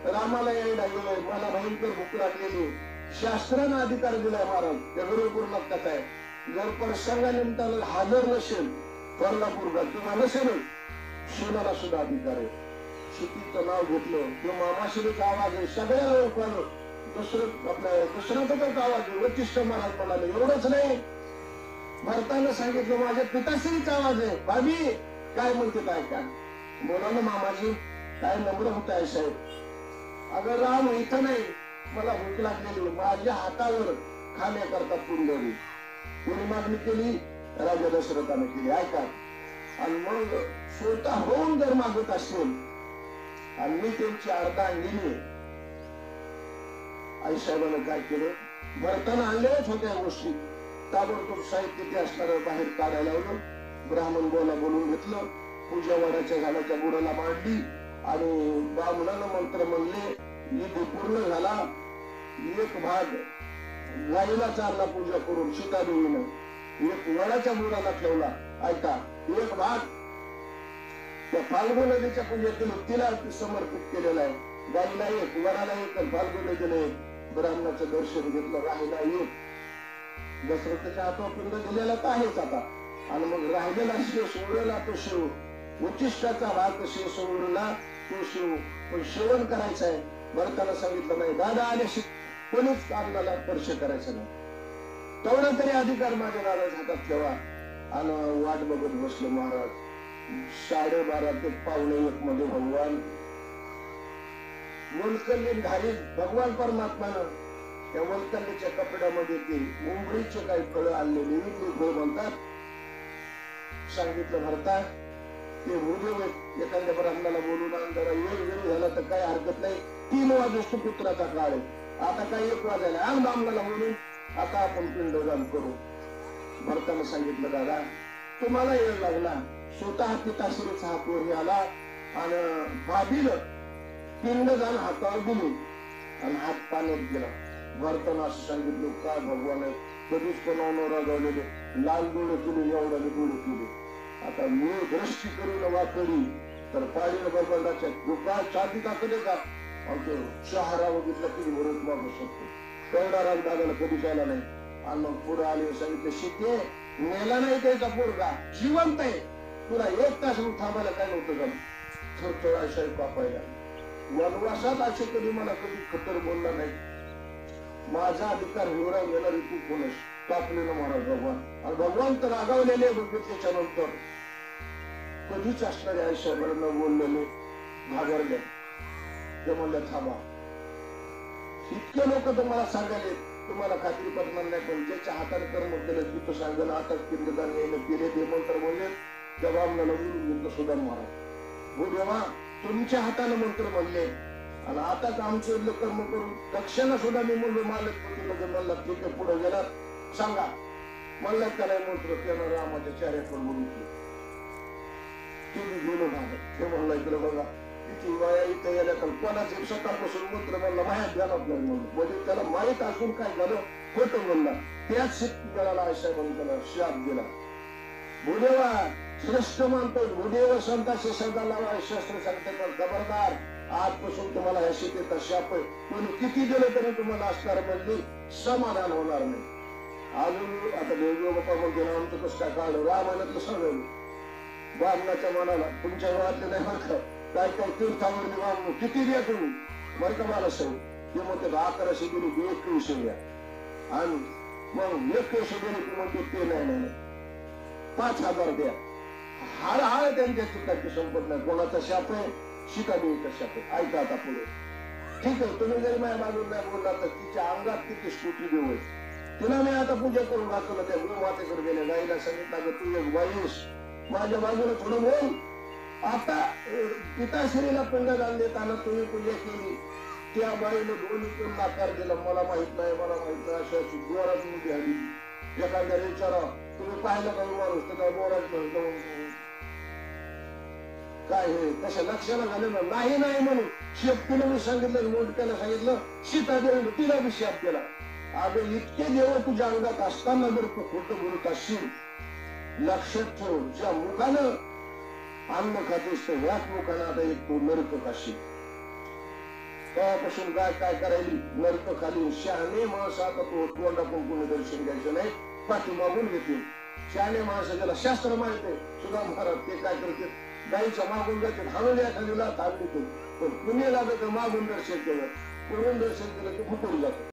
रामाला यायला गेलोय, मला भयंकर भूक लागलेली, शास्त्रानं अधिकार दिलाय महाराज, त्या गुरुपूर लक्षात आहे. जर प्रसंगानिमित्तानं हजर नसेल कोल्हापूरला किंवा नसेल, शिवनाला सुद्धा अधिकार आहे. शेतीचं नाव घेतलं किंवा मामाशिरीचा आवाज आहे, सगळ्याला ओळखलं. दुसरं तर आवाज आहे, वचिष्ठ महाराज म्हणाले. एवढंच नाही, भरतानं सांगितलं माझ्या पिताश्रीचा आवाज आहे. भाभी काय म्हणते काय का, बोला ना मामाजी, काय नम्र होत आहे साहेब. अगं राम इथं नाही, मला भूक लागलेली, माझ्या हातावर खाण्याकरता पुंडली. कोणी मागणी केली? राजा दशरथाने केली. ऐका, आणि मग स्वतः होऊन जर मागत असेल आणि मी त्यांची अर्धांगिनी, आई साहेबांना काय केलं, भरताना आणल्याच होत्या गोष्टी. ताबडतोब साहित्य ते असणार बाहेर काढायला लावलं, ब्राह्मण बोलून घेतलं, पूजा वडाच्या झाडाच्या बुडाला मांडली आणि ब्राह्मणानं मंत्र म्हणले. निधी पूर्ण झाला. एक भाग गाईला चारला पूजा करून सीतादेवीनं, एक वडाच्या बुडाला ठेवला. ऐका, एक भाग त्या फाल्गुन नदीच्या पूजेतील तिला समर्पित केलेला आहे. गाईला एक, वडाला एक, फाल्गुन नदीला एक. ब्राह्मणाचं दर्शन घेतलं, राहिला एक. दशरथाच्या हातावर पिंड दिलेला तर आहेच आता, आणि मग राहिलेला शेष उरला तो शिव, उच्चिष्टाचा भाग शेष उरला तो शिव. पण सेवन करायचं आहे. भरताना सांगितलं नाही, दादा आल्याशी कोणीच अन्नाला स्पर्श करायचा नाही. तेवढा तरी अधिकार माझ्या दादाच्या हातात ठेवा. आणि वाट बघत बसलो महाराज. 12:30 ते 1:45 मध्ये भगवान वल्कल्ली धारी, भगवान परमात्मानं त्या वल्कल्लीच्या कपड्यामध्ये ते मुंबईचे काही फळं आणलेली फळ म्हणतात. सांगितलं भरता ते भूदेव एखाद्या ब्राह्मणाला बोलून आण, जरा वेळ झाला तर काही हरकत नाही. 3 वाजता पुत्राचा काळ आहे, आता काही 1 वाजायला, आण ब्राह्मणाला बोलून, आता आपण पिंडदान करू. भरतानं सांगितलं दादा तुम्हाला वेळ लागला, स्वतः पिताश्रीचा हात वर आला आणि भाभीला पिंडदान हातावर दिली आणि हात पाण्यात गेला. भरतानं असं सांगितलं, काय भगवान आहे, कधीच कोणावर रागवलेले, लाल डोळे केले, एवढा डोळे केले. आता मी दृष्टी करून वाकडी तर पाळीला भगवानाच्या दुकाळ छाती टाकले का, आमचं शहारा बघितला किती भरत मागू शकतो. तेवढा राग दादाला कधी जायला नाही. आणि मग पुढे आले, सांगितलं शिके मेला नाही त्याचा पोरगा, जिवंत आहे, तुला 1 तास थांबायला काय नव्हतं का. थोडा साहेब कापायला वनवासात असे कधी मला कधी खतर बोलला नाही. माझा अधिकार हिवरा गेला ऋतू कोणच कापलेलं महाराज भगवान. आणि भगवान तर रागावलेले बघितल्याच्या नंतर कधीच असणारे आई साहेबांना बोललेले घाबरले. ते म्हणले थांबा, इतके लोक तुम्हाला सांगायले, तुम्हाला खात्री पडणार नाही, पण ज्याच्या हाताने कर्म केलं तिथं सांगायला आता पिंडदान केले ते मंत्र म्हणले. त्या ब्राह्मणाला बोलून सुद्धा महाराज हो देवा तुमच्या हाताने मंत्र म्हणले आणि आताच आमचं कर्म करून दक्षिणा सुद्धा मी म्हणलो मालक म्हणला ठीक आहे पुढे गेला सांगा म्हणलं त्याला मंत्र त्यानं रामाच्या चेहऱ्यावर बोलून तुम्ही गेलो ना ते म्हणलं इकडे बघा किती वया इथं गेल्या तर कोणाचे सकाळपासून मंत्र म्हणला माहीत झाला म्हणजे त्याला माहीत असून काय झालं खोटं म्हणला. त्याच शेतकऱ्याला आशा म्हणून त्याला शाप दिला. भूदेवा श्रेष्ठ मानतो भूदेव संतांशी सदा लावा शस्त्र सांगते पण खबरदार आजपासून तुम्हाला ह्या शेतीचा शाप आहे. कोणी किती दिलं तरी तुम्हाला असणार म्हणजे समाधान होणार नाही. अजून आता देवगोपाल म्हणजे आमचं कसं काय काढलं रामायणातलं सगळं ब्राह्मणाच्या मनाला तुमच्या गावातले नाही बरं काय काय तीर्थावर ब्राह्मण किती द्या तुम्ही बरं का मला सांग ते म्हणते 1100 गेली 2100 द्या आणि मग 2100 गेली की म्हणते ते नाही 5000 द्या. हाळ त्यांच्या चित्ताची संपत नाही. कोणाचा शाप आहे सीतादेवीचा शाप आहे. ऐका आता पुढे ठीक आहे तुम्ही जरी माझ्या बाजूला नाही बोलला तर तिच्या अंगात किती स्तुती देऊ आहे. तिला मी आता पूजा करून घातलं त्या गुरुमातेकडे गेल्या गाईला सांगितलं तू एक बाईस माझ्या बाजूला थोडं बोल. आता पिताश्रीला पिंडदान देताना तुम्ही पूजा केली त्या बाईने दोन्हीतून नाकार दिला मला माहित नाही अशा अशी जोरात मुली आली. एखाद्याला विचारा तुम्ही पाहिलं का माणूस तर काय बोरात काय हे कशा लक्षाला झालं ना नाही म्हणून शेपटीला मी सांगितलं मोठ्याला सांगितलं सीतादेवी तिला बी शाप केला. अगं इतके देव तुझ्या अंगात असताना जर तू खोटं बोलत असशील लक्षात ठेव ज्या मुखानं अन्न खातोस तर ह्याच मुखानं आता एक तू नरक खाशील. तेव्हापासून काय काय करायली नरक खाली शहाणे माणूस आता तो तोंडातून कोणी दर्शन घ्यायचं नाही पाठीमागून घेते शहाणे माणसं ज्याला शास्त्र माहित आहे सुद्धा महाराज ते काय करते गाईच्या मागून जाते हवेली एखादीला थांबली पण कुणी लागत मागून दर्शन केलं पुढून दर्शन केलं की फुटून जातं